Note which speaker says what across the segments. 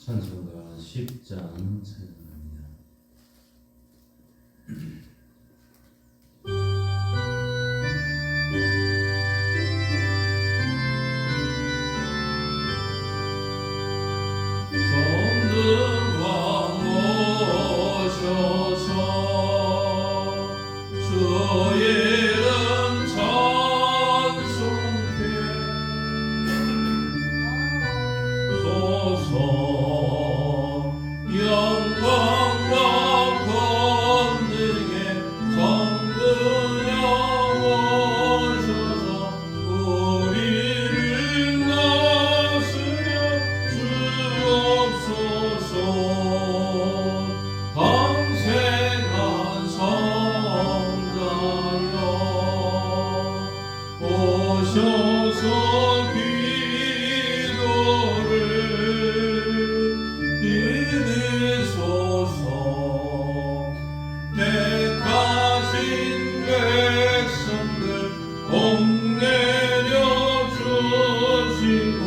Speaker 1: 찬송가 10장 찬양합니다. 전능왕 오셔서 주의 이름 찬송해 소서 영광과 권능의 성부여 오셔서 우리를 다스려 주옵소서. 강생한 성자여 오셔서 기도를 들으소서. 택하신 백성들 복내려 주시고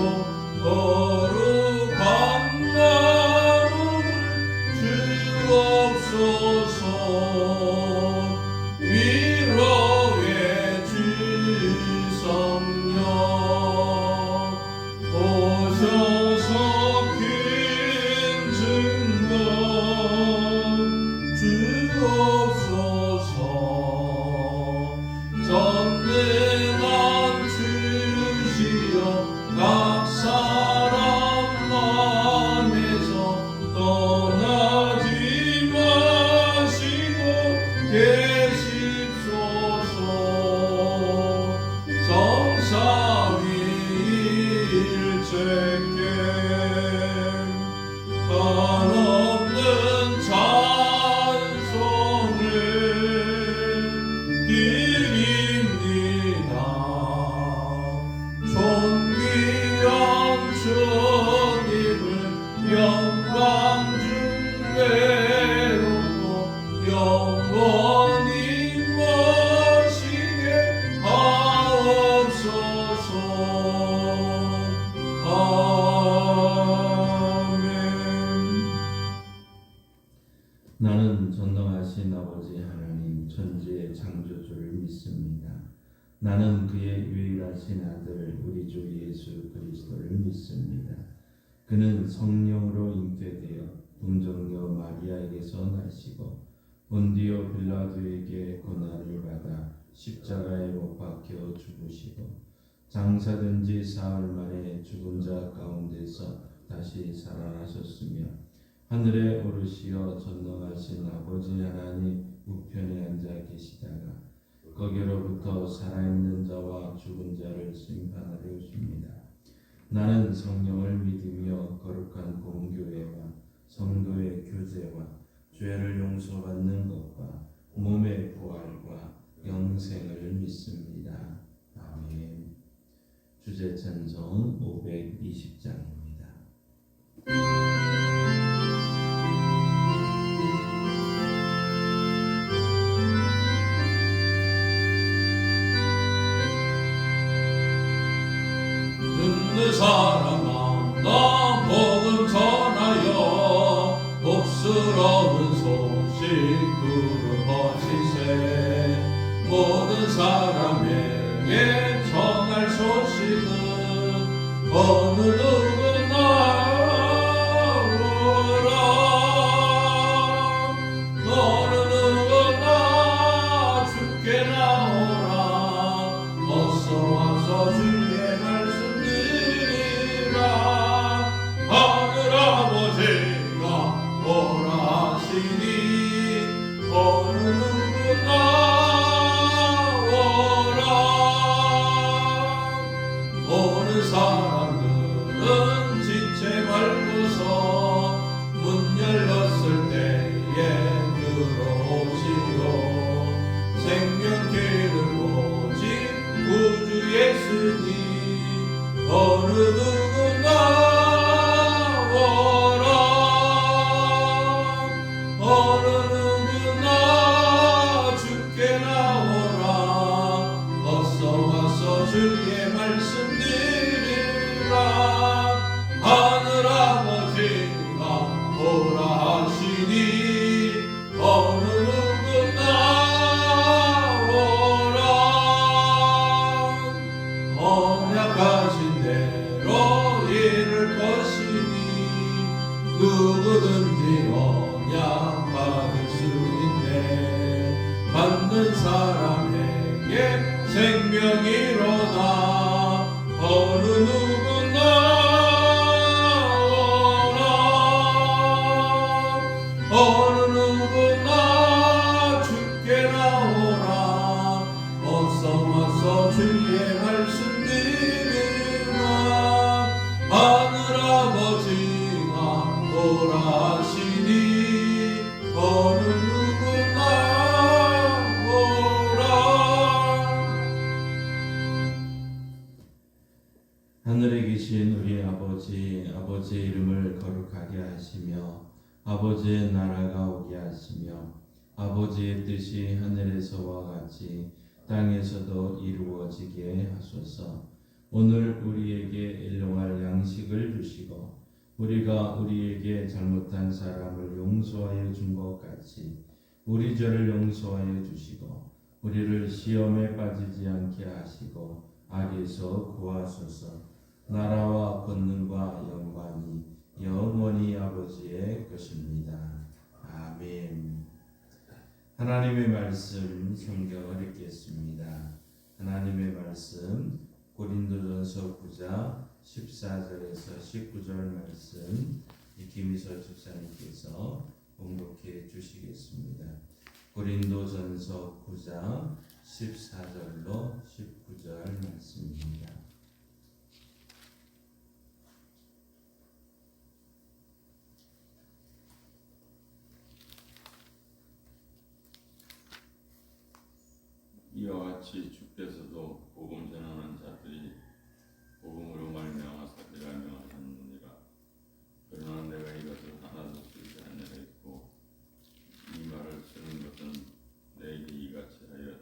Speaker 1: 거룩한 마음을 주옵소서. 위로의 주 성령 오셔서 큰 증거 주옵소서. 전능한 주시여 각 사람 마음에서 떠나지 마시고 계십소서. 성삼위 일체께 한없는 찬송을 드립니다. 존귀한 주님을 영광 중 외우고 영원히 모시게 하옵소서. 아멘. 나는 전능하신 아버지 하나님 천지의 창조주를 믿습니다. 나는 그의 유일하신 아들 우리 주 예수 그리스도를 믿습니다. 그는 성령으로 잉태되어 동정녀 마리아에게서 나시고 본디오 빌라도에게 고난을 받아 십자가에 못 박혀 죽으시고 장사된 지 사흘 만에 죽은 자 가운데서 다시 살아나셨으며 하늘에 오르시어 전능하신 아버지 하나님 우편에 앉아 계시다가 거기로부터 살아있는 자와 죽은 자를 심판하려 오십니다. 나는 성령을 믿으며 거룩한 공교회와 성도의 교제와 죄를 용서받는 것과 몸의 부활과 영생을 믿습니다. 아멘. 주제 찬송 520장입니다. 듣는 사람아 나 복음 전하여 복스러운 소식 들어보시세. 모든 사람에게 전할 소식은 어느 누구나 오라. 어느 누구나 주께 나오라. 어서 와서 주의 말씀 들으라. 하늘 아버지가 오라 하시니 어느 누구나 오라. 오는 사람들은 지체 말고서 문 열렸을 때에 들어오시오. 생명길을 오직 구주 예수님 어느 누구나 오라. 어느 누구나 주께 나오라. 어서 와서 주의 말씀 들으라. 하늘 아버지가 사람에게 생명이로다. 어느 누구나 오라. 어느 누구나 주께 나오라. 어서 와서 주의 말씀 들으라. 하늘 아버지가 오라 하시니 어느 누구나 오라. 하늘에 계신 우리 아버지의 이름을 거룩하게 하시며 아버지의 나라가 오게 하시며 아버지의 뜻이 하늘에서와 같이 땅에서도 이루어지게 하소서. 오늘 우리에게 일용할 양식을 주시고 우리가 우리에게 잘못한 사람을 용서하여 준 것 같이 우리 죄를 용서하여 주시고 우리를 시험에 빠지지 않게 하시고 악에서 구하소서. 나라와 권능과 영광이 영원히 아버지의 것입니다. 아멘. 하나님의 말씀 성경을 읽겠습니다. 하나님의 말씀 고린도전서 9장 14절에서 19절 말씀 김희서 집사님께서 봉독해 주시겠습니다. 고린도전서 9장 14절로 19절 말씀입니다.
Speaker 2: 이와 같이 주께서도 복음 전하는 자들이 복음으로 말미암아 살리라 명하셨느니라. 그러나 내가 이것을 하나도 쓰지 아니라 했고 이 말을 쓰는 것은 내게 이같이 하여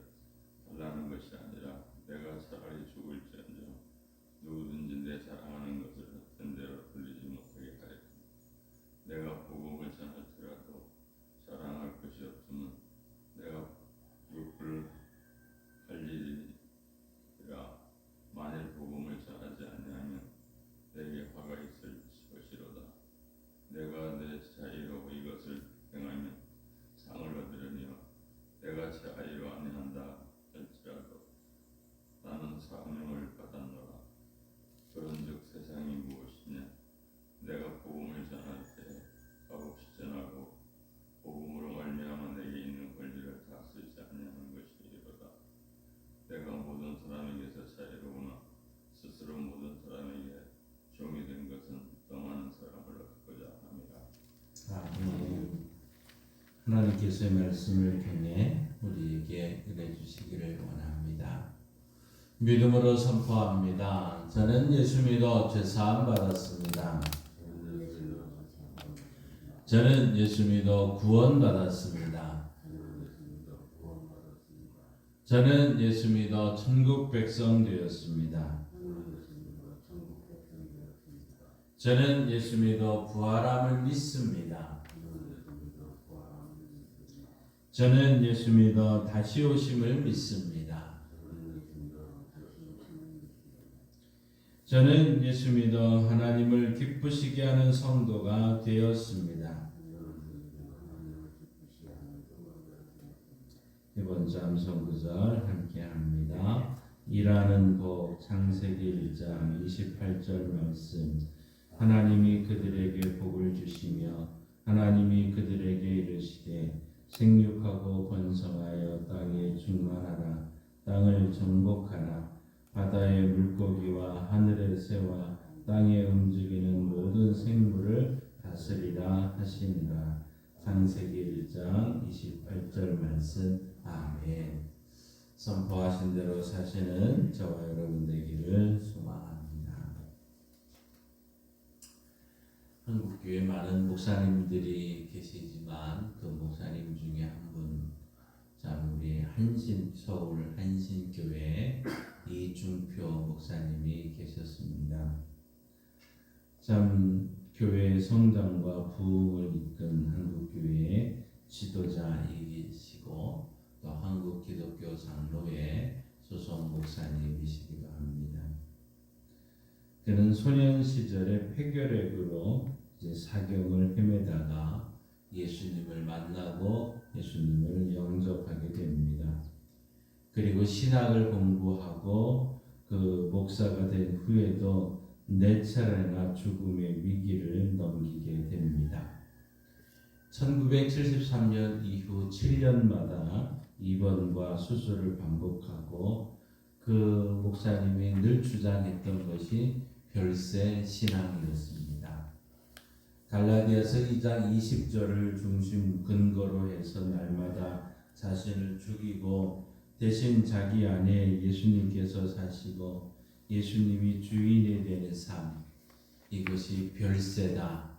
Speaker 2: 달라는 것이 아니라 내가 차라리 죽을지언정 누구든지 내 자랑하는 것을 헛된 대로 돌리지 못하게 하였다. 내가 복음을 전할지라도 자랑할 것이 없으면 내가 욕을 할 일이라. 만일 복음을 전하지 아니하면 내게 화가 있을 것이로다. 내가 내 자의로 이것을 행하면 상을 얻으려니와 내가 자의로 아니한다 할지라도 나는 사명을 받았노라. 그런즉 세상이 무엇이냐? 내가 복음을 전할 때 값없이 전하고 복음으로 말미암아 내게 있는 권리를 다 쓰지 아니하는 것이로다. 내가 모든 사람에게서 자유로우나 스스로 모든 사람에게 종이 된 것은 더 많은 사람을 얻고자 함이라.
Speaker 1: 아멘. 하나님께서의 말씀을 통해 우리에게 은혜 주시기를 원합니다. 믿음으로 선포합니다. 저는 예수 믿어 죄사함 받았습니다. 저는 예수 믿어 구원 받았습니다. 저는 예수 믿어 천국 백성 되었습니다. 저는 예수 믿어 부활함을 믿습니다. 저는 예수 믿어 다시 오심을 믿습니다. 저는 예수 믿어 하나님을 기쁘시게 하는 성도가 되었습니다. 이번 주 암송구절 함께합니다. 일하는 복 창세기 1장 28절 말씀. 하나님이 그들에게 복을 주시며 하나님이 그들에게 이르시되 생육하고 번성하여 땅에 충만하라. 땅을 정복하라. 바다의 물고기와 하늘의 새와 땅에 움직이는 모든 생물을 다스리라 하시니라. 창세기 1장 28절 말씀. 아멘. 선포하신 대로 사시는 저와 여러분 되기를 소망합니다. 한국교회 많은 목사님들이 계시지만 그 목사님 중에 한 분, 참 우리 서울 한신교회 이중표 목사님이 계셨습니다. 참 교회의 성장과 부흥을 이끈 한국교회의 지도자이시고 또 한국기독교 장로회 소속 목사님이시기도 합니다. 그는 소년 시절에 폐결핵으로 사경을 헤매다가 예수님을 만나고 예수님을 영접하게 됩니다. 그리고 신학을 공부하고 그 목사가 된 후에도 4차례나 죽음의 위기를 넘기게 됩니다. 1973년 이후 7년마다 입원과 수술을 반복하고 그 목사님이 늘 주장했던 것이 별세 신앙이었습니다. 갈라디아서 2장 20절을 중심 근거로 해서 날마다 자신을 죽이고 대신 자기 안에 예수님께서 사시고 예수님이 주인이 되는 삶, 이것이 별세다.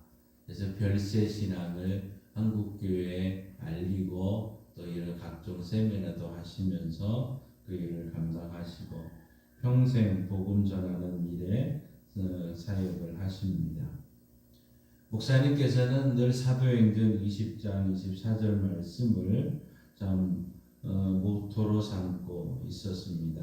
Speaker 1: 그래서 별세 신앙을 한국교회에 알리고 또 이런 각종 세미나도 하시면서 그 일을 감당하시고 평생 복음 전하는 일에 사역을 하십니다. 목사님께서는 늘 사도행전 20장 24절 말씀을 참 모토로 삼고 있었습니다.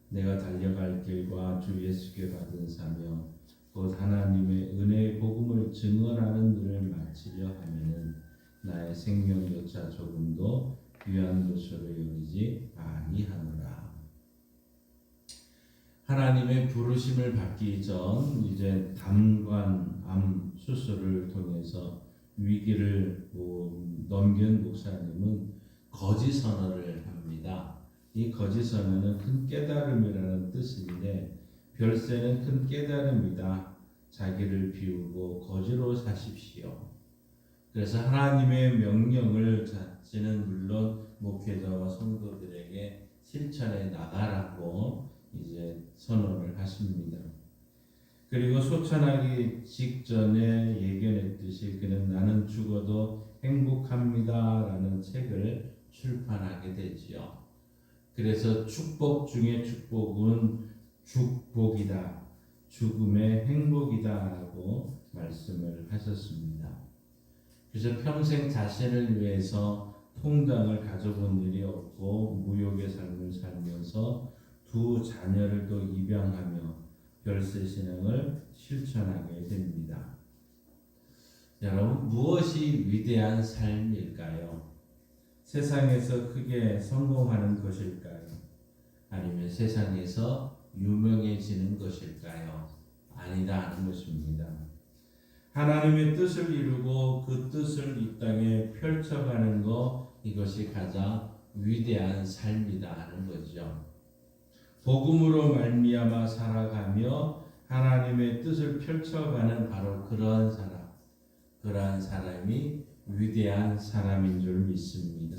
Speaker 1: 내가 달려갈 길과 주 예수께 받은 사명 곧 하나님의 은혜의 복음을 증언하는 일을 마치려 하면은 나의 생명조차 조금도 귀한 것으로 여기지 아니하노라. 하나님의 부르심을 받기 전 이제 담관암 수술을 통해서 위기를 넘긴 목사님은 거짓 선언을 합니다. 이 거짓 선언은 큰 깨달음이라는 뜻인데 별세는 큰 깨달음이다. 자기를 비우고 거지로 사십시오. 그래서 하나님의 명령을 자신은 물론 목회자와 성도들에게 실천해 나가라고 이제 선언을 하십니다. 그리고 소천하기 직전에 예견했듯이 그는 나는 죽어도 행복합니다라는 책을 출판하게 되지요. 그래서 축복 중에 축복은 축복이다, 죽음의 행복이다라고 말씀을 하셨습니다. 그래서 평생 자신을 위해서 통장을 가져본 일이 없고 무욕의 삶을 살면서 2 자녀를 또 입양하며 별세 신앙을 실천하게 됩니다. 여러분, 무엇이 위대한 삶일까요? 세상에서 크게 성공하는 것일까요? 아니면 세상에서 유명해지는 것일까요? 아니다 하는 것입니다. 하나님의 뜻을 이루고 그 뜻을 이 땅에 펼쳐가는 것, 이것이 가장 위대한 삶이다 하는 거죠. 복음으로 말미암아 살아가며 하나님의 뜻을 펼쳐가는 바로 그러한 사람이 위대한 사람인 줄 믿습니다.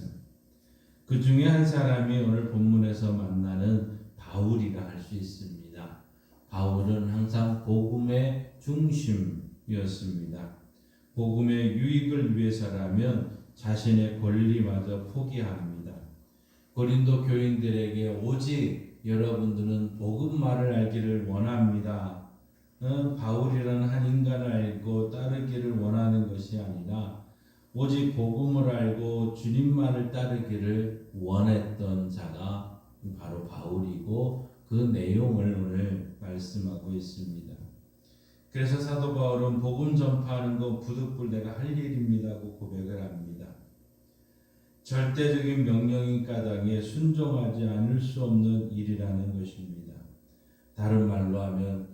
Speaker 1: 그 중에 한 사람이 오늘 본문에서 만나는 바울이라 할 수 있습니다. 바울은 항상 복음의 중심이었습니다. 복음의 유익을 위해서라면 자신의 권리마저 포기합니다. 고린도 교인들에게 오직 여러분들은 복음만을 알기를 원합니다. 바울이라는 한 인간을 알고 따르기를 원하는 것이 아니라 오직 복음을 알고 주님만을 따르기를 원했던 자가 바로 바울이고 그 내용을 오늘 말씀하고 있습니다. 그래서 사도 바울은 복음 전파하는 거 부득불 내가 할 일입니다고 고백을 합니다. 절대적인 명령인 까닭에 순종하지 않을 수 없는 일이라는 것입니다. 다른 말로 하면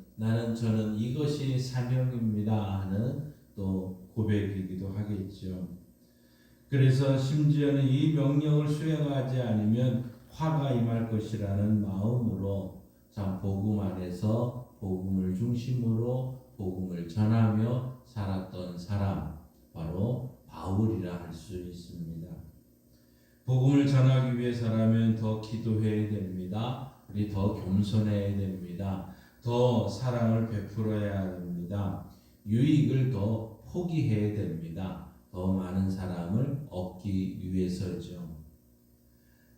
Speaker 1: 저는 이것이 사명입니다 하는 또 고백이기도 하겠죠. 그래서 심지어는 이 명령을 수행하지 않으면 화가 임할 것이라는 마음으로 참 복음 안에서 복음을 중심으로 복음을 전하며 살았던 사람, 바로 바울이라 할 수 있습니다. 복음을 전하기 위해서라면 더 기도해야 됩니다. 우리 더 겸손해야 됩니다. 더 사랑을 베풀어야 됩니다. 유익을 더 포기해야 됩니다. 더 많은 사람을 얻기 위해서죠.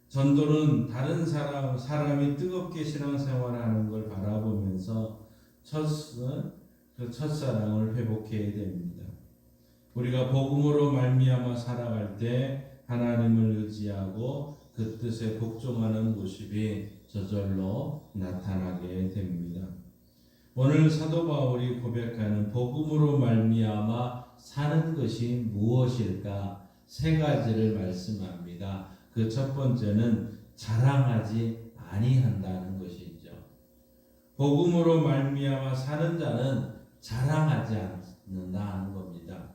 Speaker 1: 전도는 다른 사람이 뜨겁게 신앙생활하는 걸 바라보면서 첫사랑을 회복해야 됩니다. 우리가 복음으로 말미암아 살아갈 때 하나님을 의지하고 그 뜻에 복종하는 모습이 저절로 나타나게 됩니다. 오늘 사도 바울이 고백하는 복음으로 말미암아 사는 것이 무엇일까? 3가지를 말씀합니다. 그 첫 번째는 자랑하지 아니한다는 것이죠. 복음으로 말미암아 사는 자는 자랑하지 않는다는 겁니다.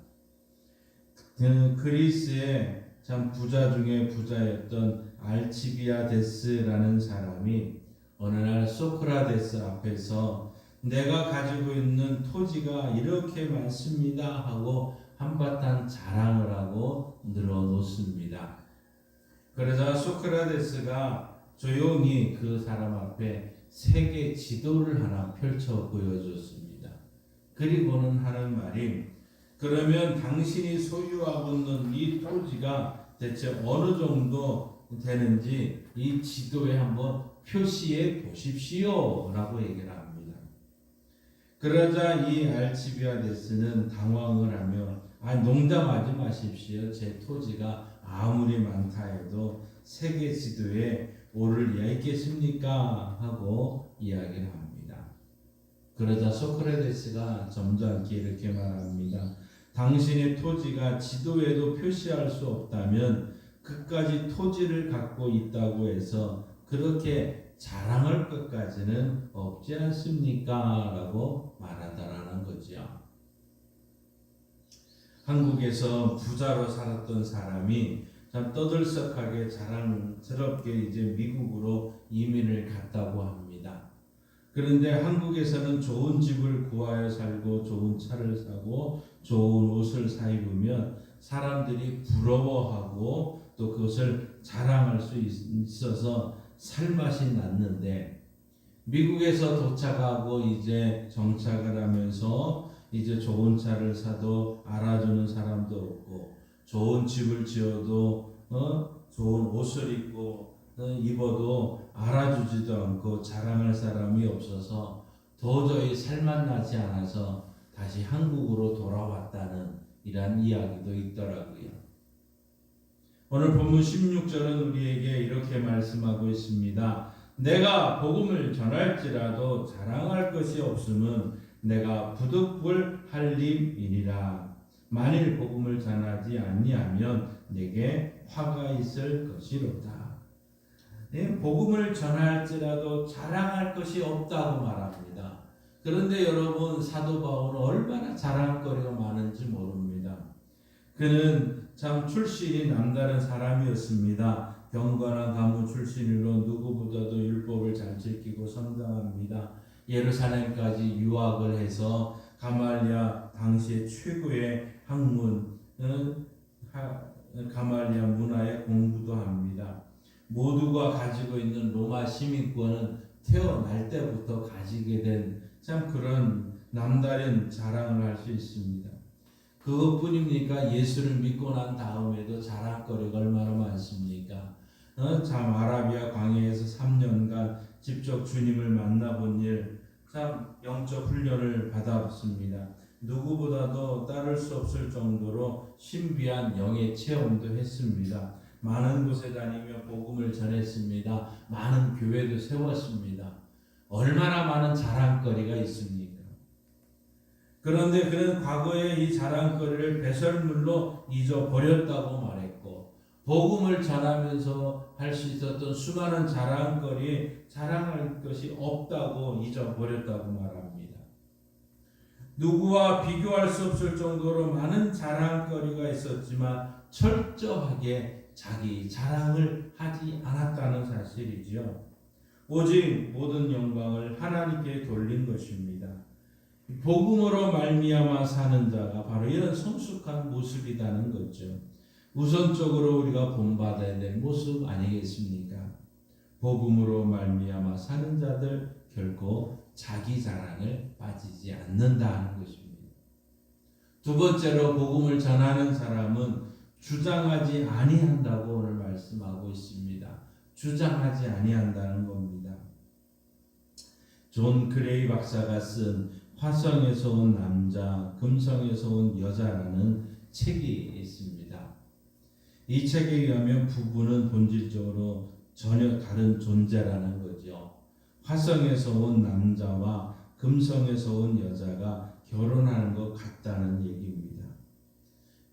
Speaker 1: 그리스의 참 부자 중에 부자였던 알치비아데스라는 사람이 어느 날 소크라테스 앞에서 내가 가지고 있는 토지가 이렇게 많습니다 하고 한바탕 자랑을 하고 늘어놓습니다. 그러자 소크라테스가 조용히 그 사람 앞에 세계 지도를 하나 펼쳐 보여줬습니다. 그리고는 하는 말이, 그러면 당신이 소유하고 있는 이 토지가 대체 어느 정도 되는지 이 지도에 한번 표시해 보십시오 라고 얘기를 합니다. 그러자 이 알치비아데스는 당황을 하며 농담하지 마십시오. 제 토지가 아무리 많다 해도 세계 지도에 오를 리가 있겠습니까? 하고 이야기를 합니다. 그러자 소크라테스가 점잖게 이렇게 말합니다. 당신의 토지가 지도에도 표시할 수 없다면 그까지 토지를 갖고 있다고 해서 그렇게 자랑할 것까지는 없지 않습니까? 라고 말하더라는 거죠. 한국에서 부자로 살았던 사람이 참 떠들썩하게 자랑스럽게 이제 미국으로 이민을 갔다고 합니다. 그런데 한국에서는 좋은 집을 구하여 살고 좋은 차를 사고 좋은 옷을 사 입으면 사람들이 부러워하고 또 그것을 자랑할 수 있어서 살맛이 났는데, 미국에서 도착하고 이제 정착을 하면서 이제 좋은 차를 사도 알아주는 사람도 없고 좋은 집을 지어도 좋은 옷을 입고 입어도 알아주지도 않고 자랑할 사람이 없어서 도저히 살맛나지 않아서 다시 한국으로 돌아왔다는 이런 이야기도 있더라고요. 오늘 본문 16절은 우리에게 이렇게 말씀하고 있습니다. 내가 복음을 전할지라도 자랑할 것이 없음은 내가 부득불 한림이니라. 만일 복음을 전하지 아니하면 내게 화가 있을 것이로다. 복음을 전할지라도 자랑할 것이 없다고 말합니다. 그런데 여러분, 사도 바울은 얼마나 자랑거리가 많은지 모릅니다. 그는 참 출신이 남다른 사람이었습니다. 경건한 가문 출신으로 누구보다도 율법을 잘 지키고 성장합니다. 예루살렘까지 유학을 해서 가말리아 당시의 최고의 학문 가말리아 문화에 공부도 합니다. 모두가 가지고 있는 로마 시민권은 태어날 때부터 가지게 된 참 그런 남다른 자랑을 할 수 있습니다. 그것뿐입니까? 예수를 믿고 난 다음에도 자랑거리가 얼마나 많습니까? 참 아라비아 광야에서 3년간 직접 주님을 만나본 일, 참 영적 훈련을 받았습니다. 누구보다도 따를 수 없을 정도로 신비한 영의 체험도 했습니다. 많은 곳에 다니며 복음을 전했습니다. 많은 교회도 세웠습니다. 얼마나 많은 자랑거리가 있습니까? 그런데 그는 과거에 이 자랑거리를 배설물로 잊어버렸다고 말했고, 복음을 전하면서 할 수 있었던 수많은 자랑거리, 자랑할 것이 없다고 잊어버렸다고 말합니다. 누구와 비교할 수 없을 정도로 많은 자랑거리가 있었지만 철저하게 자기 자랑을 하지 않았다는 사실이지요. 오직 모든 영광을 하나님께 돌린 것입니다. 복음으로 말미암아 사는 자가 바로 이런 성숙한 모습이라는 거죠. 우선적으로 우리가 본받아야 될 모습 아니겠습니까? 복음으로 말미암아 사는 자들 결코 자기 자랑을 빠지지 않는다는 것입니다. 두 번째로 복음을 전하는 사람은 주장하지 아니한다고 오늘 말씀하고 있습니다. 주장하지 아니한다는 겁니다. 존 그레이 박사가 쓴 화성에서 온 남자, 금성에서 온 여자라는 책이 있습니다. 이 책에 의하면 부부는 본질적으로 전혀 다른 존재라는 거죠. 화성에서 온 남자와 금성에서 온 여자가 결혼하는 것 같다는 얘기입니다.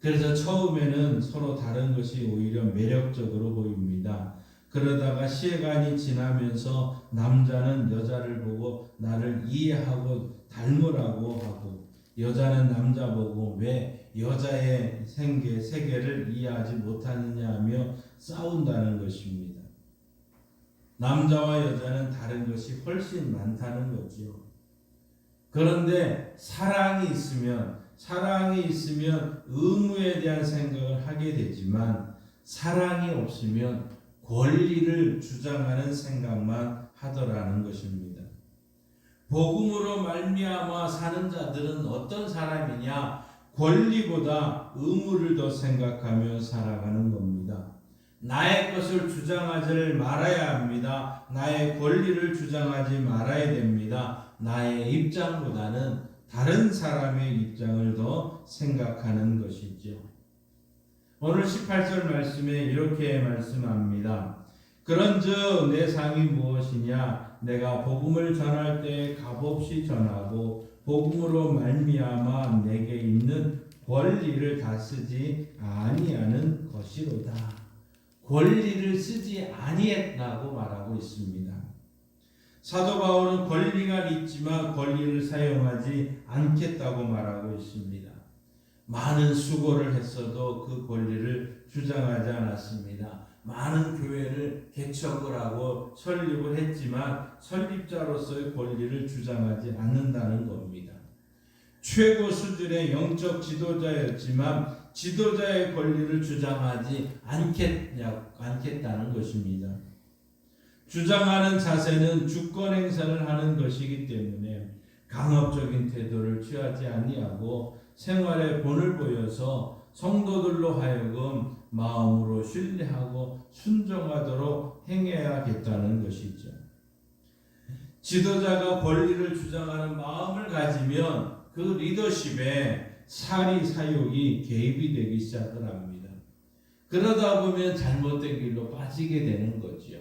Speaker 1: 그래서 처음에는 서로 다른 것이 오히려 매력적으로 보입니다. 그러다가 시간이 지나면서 남자는 여자를 보고 나를 이해하고 닮으라고 하고 여자는 남자 보고 왜 여자의 세계를 이해하지 못하느냐 하며 싸운다는 것입니다. 남자와 여자는 다른 것이 훨씬 많다는 거지요. 그런데 사랑이 있으면 의무에 대한 생각을 하게 되지만 사랑이 없으면 권리를 주장하는 생각만 하더라는 것입니다. 복음으로 말미암아 사는 자들은 어떤 사람이냐? 권리보다 의무를 더 생각하며 살아가는 겁니다. 나의 것을 주장하지 말아야 합니다. 나의 권리를 주장하지 말아야 됩니다. 나의 입장보다는 다른 사람의 입장을 더 생각하는 것이죠. 오늘 18절 말씀에 이렇게 말씀합니다. 그런즉 내 상이 무엇이냐? 내가 복음을 전할 때 값없이 전하고 복음으로 말미암아 내게 있는 권리를 다 쓰지 아니하는 것이로다. 권리를 쓰지 아니했다고 말하고 있습니다. 사도 바울은 권리가 있지만 권리를 사용하지 않겠다고 말하고 있습니다. 많은 수고를 했어도 그 권리를 주장하지 않았습니다. 많은 교회를 개척을 하고 설립을 했지만 설립자로서의 권리를 주장하지 않는다는 겁니다. 최고 수준의 영적 지도자였지만 지도자의 권리를 주장하지 않겠다는 것입니다. 주장하는 자세는 주권 행사를 하는 것이기 때문에 강압적인 태도를 취하지 아니하고 생활의 본을 보여서 성도들로 하여금 마음으로 신뢰하고 순종하도록 행해야겠다는 것이죠. 지도자가 권리를 주장하는 마음을 가지면 그 리더십에 사리 사욕이 개입이 되기 시작을 합니다. 그러다 보면 잘못된 길로 빠지게 되는 거지요.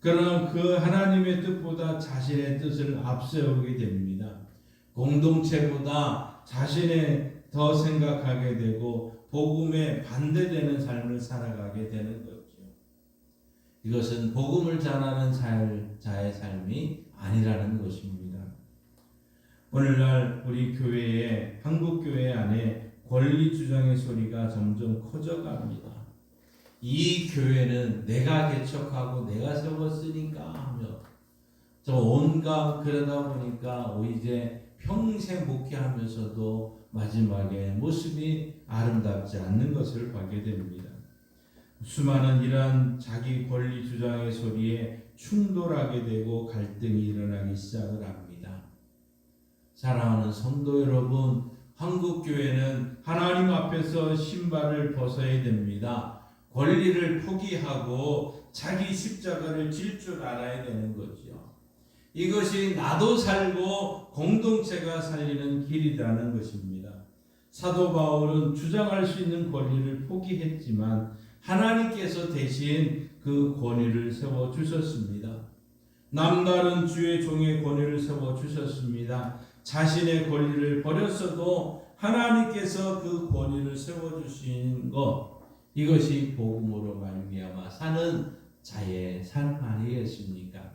Speaker 1: 그럼 그 하나님의 뜻보다 자신의 뜻을 앞세우게 됩니다. 공동체보다 자신의 더 생각하게 되고 복음에 반대되는 삶을 살아가게 되는 거죠. 이것은 복음을 전하는 자의 삶이 아니라는 것입니다. 오늘날 우리 교회에 한국 교회 안에 권리 주장의 소리가 점점 커져갑니다. 이 교회는 내가 개척하고 내가 세웠으니까 하며 저 온갖 그러다 보니까 이제 평생 목회하면서도 마지막에 모습이 아름답지 않는 것을 보게 됩니다. 수많은 이러한 자기 권리 주장의 소리에 충돌하게 되고 갈등이 일어나기 시작을 합니다. 사랑하는 성도 여러분, 한국 교회는 하나님 앞에서 신발을 벗어야 됩니다. 권리를 포기하고 자기 십자가를 질 줄 알아야 되는 거죠. 이것이 나도 살고 공동체가 살리는 길이라는 것입니다. 사도 바울은 주장할 수 있는 권리를 포기했지만 하나님께서 대신 그 권위를 세워주셨습니다. 남다른 주의 종의 권위를 세워주셨습니다. 자신의 권리를 버렸어도 하나님께서 그 권위를 세워주신 것, 이것이 복음으로 말미암아 사는 자의 삶 아니겠습니까?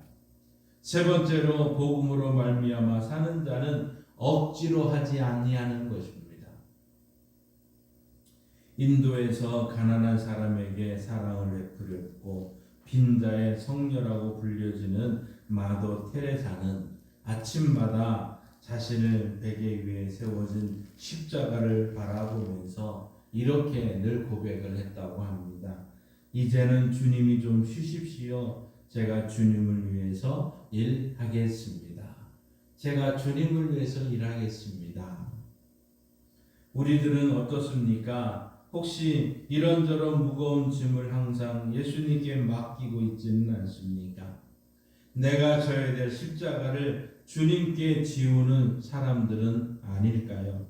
Speaker 1: 세 번째로 복음으로 말미암아 사는 자는 억지로 하지 아니하는 것입니다. 인도에서 가난한 사람에게 사랑을 베풀었고 빈자의 성녀라고 불려지는 마더 테레사는 아침마다 자신을 베개 위에 세워진 십자가를 바라보면서 이렇게 늘 고백을 했다고 합니다. 이제는 주님이 좀 쉬십시오. 제가 주님을 위해서 일하겠습니다. 제가 주님을 위해서 일하겠습니다. 우리들은 어떻습니까? 혹시 이런저런 무거운 짐을 항상 예수님께 맡기고 있지는 않습니까? 내가 져야 될 십자가를 주님께 지우는 사람들은 아닐까요?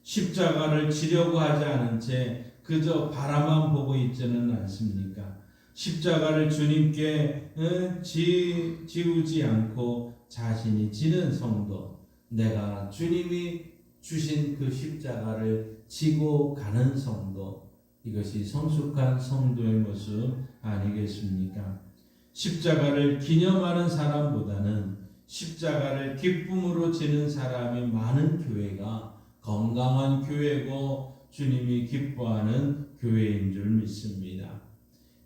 Speaker 1: 십자가를 지려고 하지 않은 채 그저 바라만 보고 있지는 않습니까? 십자가를 주님께 지우지 않고 자신이 지는 성도, 내가 주님이 주신 그 십자가를 지고 가는 성도, 이것이 성숙한 성도의 모습 아니겠습니까? 십자가를 기념하는 사람보다는 십자가를 기쁨으로 지는 사람이 많은 교회가 건강한 교회고 주님이 기뻐하는 교회인 줄 믿습니다.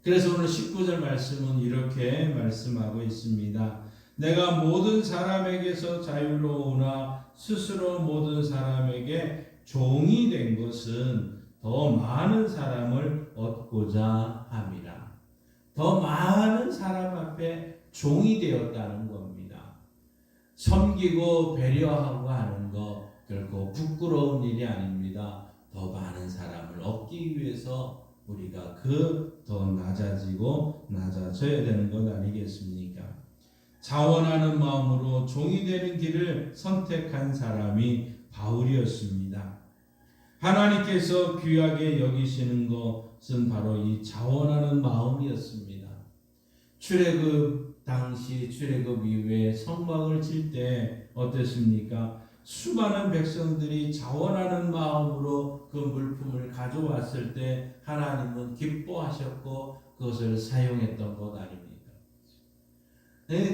Speaker 1: 그래서 오늘 19절 말씀은 이렇게 말씀하고 있습니다. 내가 모든 사람에게서 자유로우나 스스로 모든 사람에게 종이 된 것은 더 많은 사람을 얻고자 함이라. 더 많은 사람 앞에 종이 되었다는 겁니다. 섬기고 배려하고 하는 거 결코 부끄러운 일이 아닙니다. 더 많은 사람을 얻기 위해서 우리가 더 낮아지고 낮아져야 되는 것 아니겠습니까? 자원하는 마음으로 종이 되는 길을 선택한 사람이 바울이었습니다. 하나님께서 귀하게 여기시는 것은 바로 이 자원하는 마음이었습니다. 출애굽 당시 출애굽 이후에 성막을 칠 때 어땠습니까? 수많은 백성들이 자원하는 마음으로 그 물품을 가져왔을 때 하나님은 기뻐하셨고 그것을 사용했던 것 아닙니까?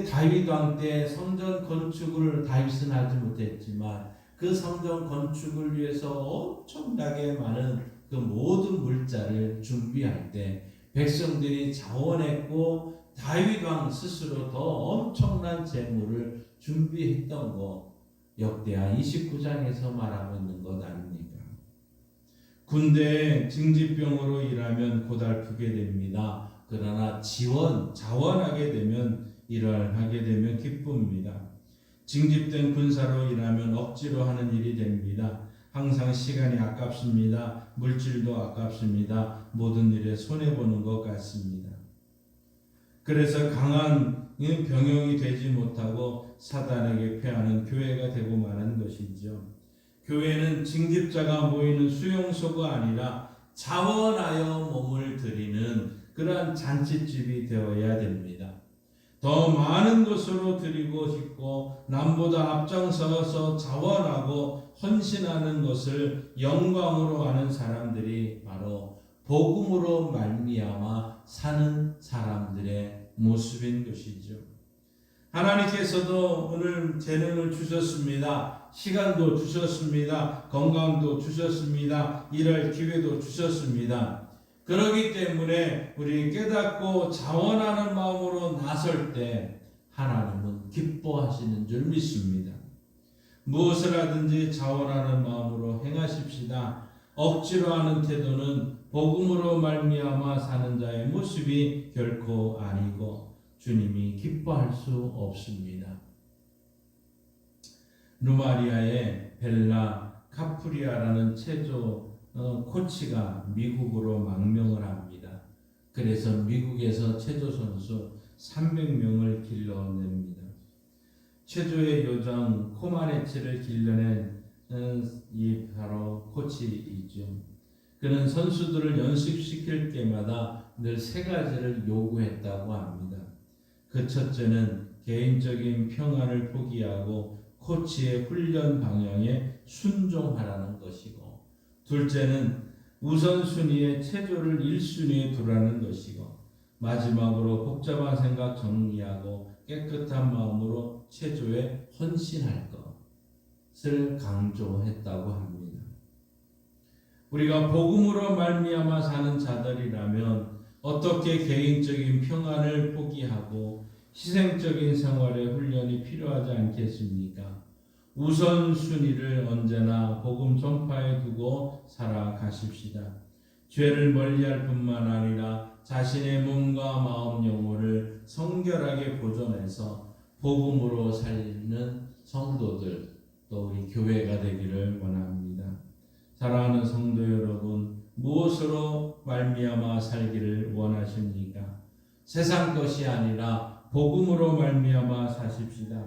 Speaker 1: 다윗 왕 때 성전 건축을 다윗은 하지 못했지만 그 성전 건축을 위해서 엄청나게 많은 그 모든 물자를 준비할 때 백성들이 자원했고 다윗 왕 스스로 더 엄청난 재물을 준비했던 것 역대하 29장에서 말하고 있는 것 아닙니까? 군대에 징집병으로 일하면 고달프게 됩니다. 그러나 자원하게 되면 일을 하게 되면 기쁩니다. 징집된 군사로 일하면 억지로 하는 일이 됩니다. 항상 시간이 아깝습니다. 물질도 아깝습니다. 모든 일에 손해보는 것 같습니다. 그래서 강한 병영이 되지 못하고 사단에게 패하는 교회가 되고 마는 것이죠. 교회는 징집자가 모이는 수용소가 아니라 자원하여 몸을 드리는 그러한 잔치집이 되어야 됩니다. 더 많은 것으로 드리고 싶고 남보다 앞장서서 자원하고 헌신하는 것을 영광으로 하는 사람들이 바로 복음으로 말미암아 사는 사람들의 모습인 것이죠. 하나님께서도 오늘 재능을 주셨습니다. 시간도 주셨습니다. 건강도 주셨습니다. 일할 기회도 주셨습니다. 그렇기 때문에 우리 깨닫고 자원하는 마음으로 나설 때 하나님은 기뻐하시는 줄 믿습니다. 무엇을 하든지 자원하는 마음으로 행하십시다. 억지로 하는 태도는 복음으로 말미암아 사는 자의 모습이 결코 아니고 주님이 기뻐할 수 없습니다. 루마리아의 벨라 카프리아라는 체조 코치가 미국으로 망명을 합니다. 그래서 미국에서 체조 선수 300명을 길러냅니다. 체조의 요정 코마네치를 길러낸 이 바로 코치이죠. 그는 선수들을 연습시킬 때마다 늘 세 가지를 요구했다고 합니다. 그 첫째는 개인적인 평안을 포기하고 코치의 훈련 방향에 순종하라는 것이고, 둘째는 우선순위에 체조를 1순위에 두라는 것이고, 마지막으로 복잡한 생각 정리하고 깨끗한 마음으로 체조에 헌신할 것을 강조했다고 합니다. 우리가 복음으로 말미암아 사는 자들이라면 어떻게 개인적인 평안을 포기하고 희생적인 생활의 훈련이 필요하지 않겠습니까? 우선순위를 언제나 복음 전파에 두고 살아가십시다. 죄를 멀리할 뿐만 아니라 자신의 몸과 마음 영혼을 성결하게 보존해서 복음으로 살리는 성도들, 또 우리 교회가 되기를 원합니다. 사랑하는 성도 여러분, 무엇으로 말미암아 살기를 원하십니까? 세상 것이 아니라 복음으로 말미암아 사십시다.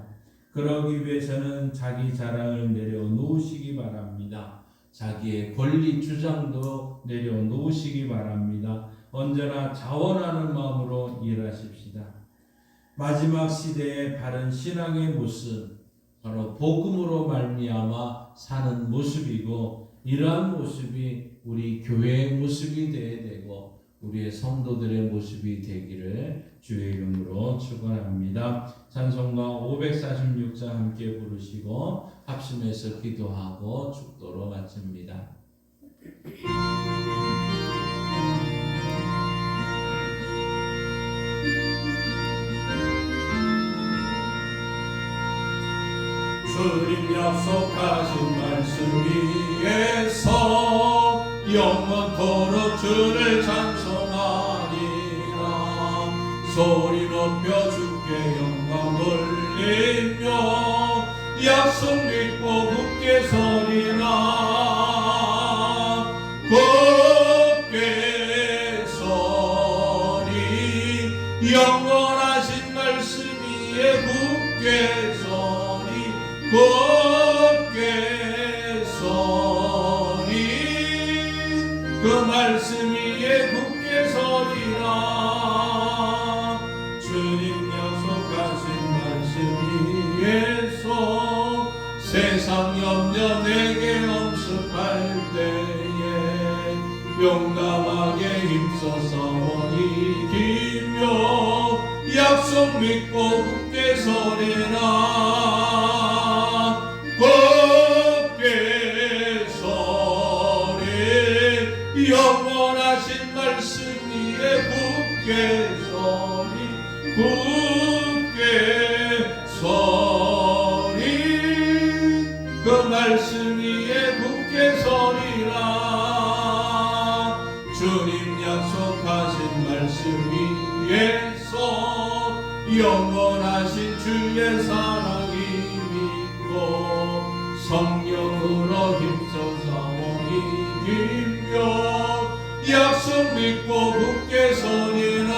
Speaker 1: 그러기 위해서는 자기 자랑을 내려놓으시기 바랍니다. 자기의 권리 주장도 내려놓으시기 바랍니다. 언제나 자원하는 마음으로 일하십시다. 마지막 시대의 바른 신앙의 모습, 바로 복음으로 말미암아 사는 모습이고, 이러한 모습이 우리 교회의 모습이 되어야 되고 우리의 성도들의 모습이 되기를 주의 이름으로 축원합니다. 찬송가 546장 함께 부르시고 합심해서 기도하고 축도로 마칩니다. 주님 약속하신 말씀 위에서 영원토록 주를 찬송하리라. 소리 높여 주께 영광 돌리며 약속 믿고 굳게 서리라. 굳게 서리 영원하신 말씀 위에 굳게 서리 굳게 서리 그 말씀 위에 굳게 서리라. 주님 약속하신 말씀 위에서 세상 염려 내게 엄습할 때에 용감하게 힘써 싸워 이기며 약속 믿고 굳게 서리라. 굳게 서리 영원하신 말씀 위에 굳게 서리 굳게 서리 그 말씀 위에 굳게 서리라. 주님 약속하신 말씀 위에서 영원하신 주의 사랑이 믿고 성령으로 힘써 싸워 이기며 약속 믿고 굳게 서리라.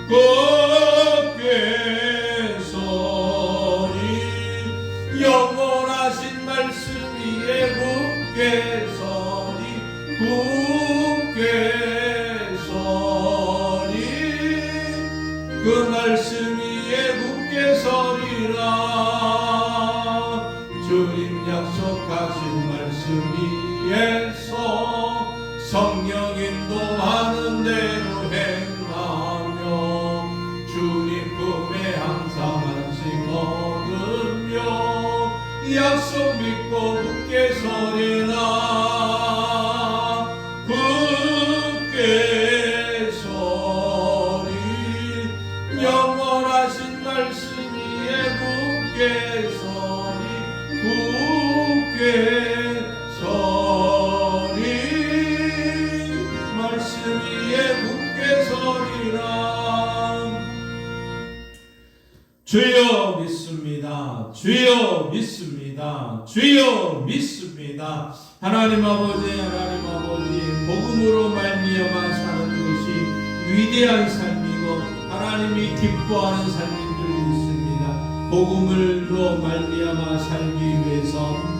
Speaker 1: 굳게 서리 영원하신 말씀 위에 굳게 서리 굳게 서리 그 말씀 위에 굳게 서리라. 주님 약속하신 말씀 위에서 성령 인도하는 대로 행하며 주님 품에 항상 안식 얻으며 약속 믿고 굳게 서리라. 굳게 서리 영원하신 말씀 위에 굳게 서리 굳게 서리 말씀 위에 굳게 서리라. 주여 믿습니다. 주여 믿습니다. 주여 믿습니다. 하나님 아버지 복음으로 말미암아 사는 것이 위대한 삶이고 하나님이 기뻐하는 삶인 줄 믿습니다. 복음으로 말미암아 살기 위해서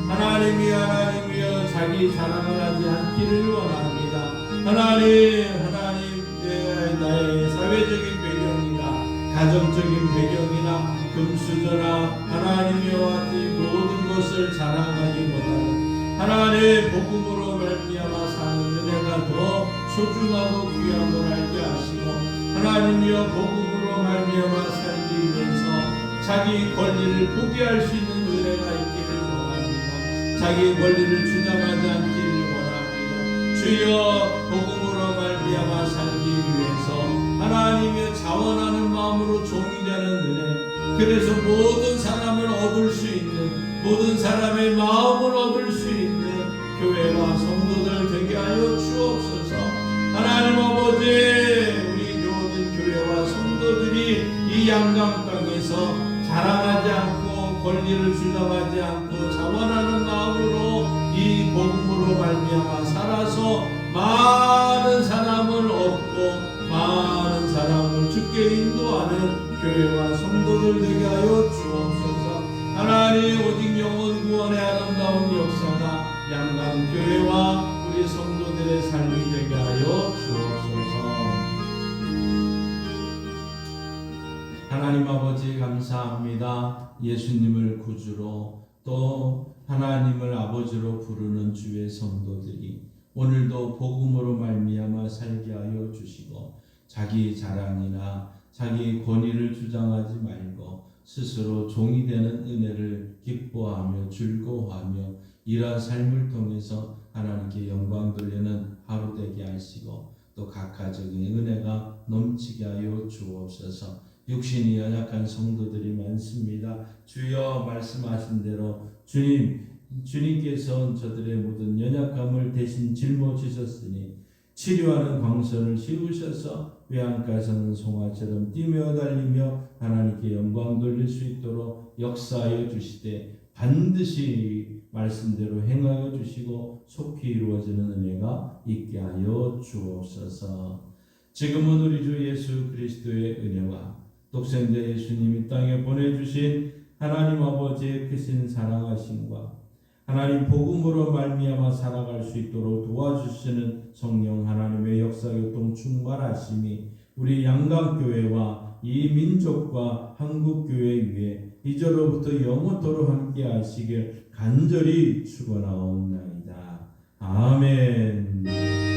Speaker 1: 하나님이여 자기 자랑을 하지 않기를 원합니다. 하나님 나의 사회적인 배경이나 가정적인 배경이나 금수저나 하나님이여 이 모든 것을 자랑하기보다는 하나님 복음으로 말미암아 사는 은혜가 더 소중하고 귀함을 알게 하시고 하나님이여 복음으로 말미암아 살기 위해서 자기 권리를 포기할 수 있는 은혜가 있기를 원합니다. 자기 권리를 주장하지 않기를 원합니다. 주여 복음으로 말미암아 살기 위해서 하나님의 자원하는 마음으로 종이 되는 은혜, 그래서 모든 사람을 얻을 수 있는 모든 사람의 마음을 얻을 수 있는 교회와 성도들 되게 하여 주옵소서. 하나님 아버지 우리 모든 교회와 성도들이 이 양강 땅에서 자랑하지 않고 권리를 주장하지 않고 자원하는 마음으로 이 복음으로 말미암아 살아서 많은 사람을 얻고 많은 사람을 주께 인도하는 교회와 성도들 되게 하여 주옵소서. 하나님 오직 영혼 구원의 아름다운 역사가 양강교회와 우리 성도들의 삶이 되게 하여 주옵소서. 하나님 아버지 감사합니다. 예수님을 구주로 또 하나님을 아버지로 부르는 주의 성도들이 오늘도 복음으로 말미암아 살게 하여 주시고 자기 자랑이나 자기 권위를 주장하지 말고 스스로 종이 되는 은혜를 기뻐하며 즐거워하며 이러한 삶을 통해서 하나님께 영광 돌리는 하루 되게 하시고 또 각 가정의 은혜가 넘치게 하여 주옵소서. 육신이 연약한 성도들이 많습니다. 주여 말씀하신 대로 주님께서 저들의 모든 연약함을 대신 짊어지셨으니 치료하는 광선을 씌우셔서 외양가에서는 송아처럼 뛰며 달리며 하나님께 영광 돌릴 수 있도록 역사하여 주시되 반드시 말씀대로 행하여 주시고 속히 이루어지는 은혜가 있게 하여 주옵소서. 지금은 우리 주 예수 그리스도의 은혜와 독생자 예수님이 땅에 보내주신 하나님 아버지의 크신 사랑하심과 하나님 복음으로 말미암아 살아갈 수 있도록 도와주시는 성령 하나님의 역사교통 충만하심이 우리 양강교회와 이 민족과 한국교회 위에 이제로부터 영원토록 함께 하시길 간절히 축원하옵나이다. 아멘.